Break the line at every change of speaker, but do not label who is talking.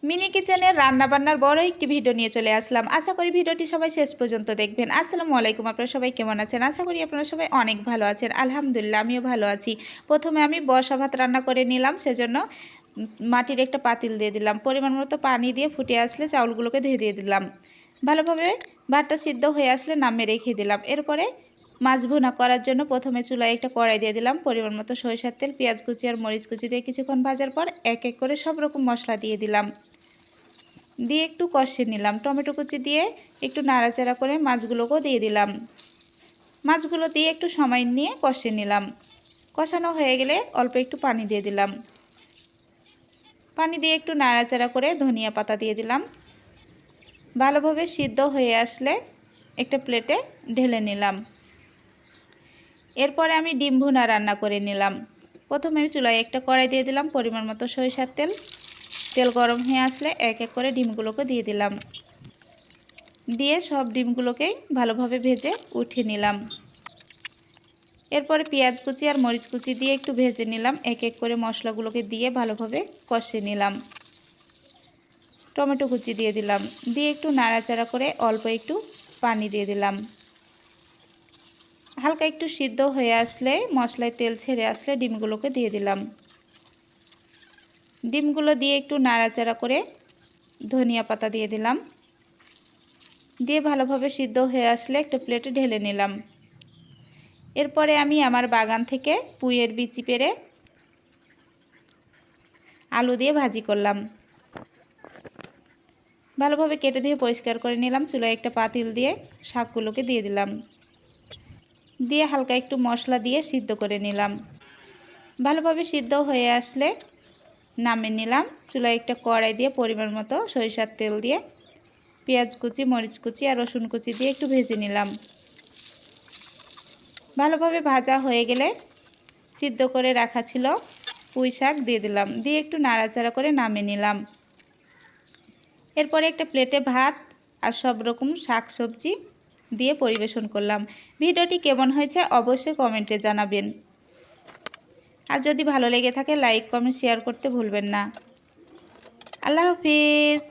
Mini কিচেনের রান্নাবান্নার বড় একটি ভিডিও নিয়ে চলে আসলাম। আশা করি ভিডিওটি সবাই শেষ পর্যন্ত দেখবেন। আসসালামু আলাইকুম, আপনারা সবাই কেমন আছেন? আশা করি আপনারা সবাই অনেক ভালো আছেন। আলহামদুলিল্লাহ আমিও ভালো আছি। প্রথমে আমি বসা ভাত রান্না করে নিলাম, সেজন্য মাটির একটা পাতিল দিয়ে দিলাম। পরিমাণ মতো পানি দিয়ে ফুটে আসলে চাউলগুলোকে ধুয়ে দিয়ে দিলাম। ভালোভাবে ভাতটা সিদ্ধ হয়ে আসলে নামিয়ে রেখে দিলাম। এরপরে মাছ ভুনা করার জন্য প্রথমে চুলায় একটা কড়াই দিয়ে দিলাম। পরিমাণ মতো সরিষার তেল, পেঁয়াজ কুচি আর মরিচ কুচি দিয়ে কিছুক্ষণ ভাজার পর এক এক করে সব রকম মশলা দিয়ে দিলাম। দিয়ে একটু কষিয়ে নিলাম। টমেটো কুচি দিয়ে একটু নাড়াচাড়া করে মাছগুলোকেও দিয়ে দিলাম। মাছগুলো দিয়ে একটু সময় নিয়ে কষিয়ে নিলাম। কষানো হয়ে গেলে অল্প একটু পানি দিয়ে দিলাম। পানি দিয়ে একটু নাড়াচাড়া করে ধনিয়া পাতা দিয়ে দিলাম। ভালোভাবে সিদ্ধ হয়ে আসলে একটা প্লেটে ঢেলে নিলাম। এরপরে আমি ডিম ভুনা রান্না করে নিলাম। প্রথমে আমি চুলায় একটা কড়াই দিয়ে দিলাম। পরিমাণ মতো সরিষার তেল। তেল গরম হয়ে আসলে এক এক করে ডিমগুলোকে দিয়ে দিলাম। দিয়ে সব ডিমগুলোকেই ভালোভাবে ভেজে উঠিয়ে নিলাম। এরপরে পেঁয়াজ কুচি আর মরিচ কুচি দিয়ে একটু ভেজে নিলাম। এক এক করে মশলাগুলোকে দিয়ে ভালোভাবে কষিয়ে নিলাম। টমেটো কুচি দিয়ে দিলাম। দিয়ে একটু নাড়াচাড়া করে অল্প একটু পানি দিয়ে দিলাম। হালকা একটু সিদ্ধ হয়ে আসলে, মশলায় তেল ছেড়ে আসলে ডিমগুলোকে দিয়ে দিলাম। ডিমগুলো দিয়ে একটু নাড়াচাড়া করে ধনিয়া পাতা দিয়ে দিলাম। দিয়ে ভালোভাবে সিদ্ধ হয়ে আসলে একটা প্লেটে ঢেলে নিলাম। এরপরে আমি আমার বাগান থেকে পুঁইয়ের বিচি পেড়ে আলু দিয়ে ভাজি করলাম। ভালোভাবে কেটে দিয়ে পরিষ্কার করে নিলাম। চুলায় একটা পাতিল দিয়ে শাকগুলোকে দিয়ে দিলাম। দিয়ে হালকা একটু মশলা দিয়ে সিদ্ধ করে নিলাম। ভালোভাবে সিদ্ধ হয়ে আসলে নামিয়ে নিলাম। চুলায় একটা কড়াই দিয়ে পরিমাণ মতো সরিষার তেল দিয়ে পেঁয়াজ কুচি, মরিচ কুচি আর রসুন কুচি দিয়ে একটু ভেজে নিলাম। ভালোভাবে ভাজা হয়ে গেলে সিদ্ধ করে রাখা ছিল পুঁই শাক দিয়ে দিলাম। দিয়ে একটু নাড়াচাড়া করে নামিয়ে নিলাম। এরপরে একটা প্লেটে ভাত আর সব রকম শাক সবজি দিয়ে পরিবেশন করলাম। ভিডিওটি কেমন হয়েছে অবশ্যই কমেন্টে জানাবেন। আর যদি ভালো লেগে থাকে লাইক, কমেন্ট, শেয়ার করতে ভুলবেন না। আল্লাহ হাফিজ।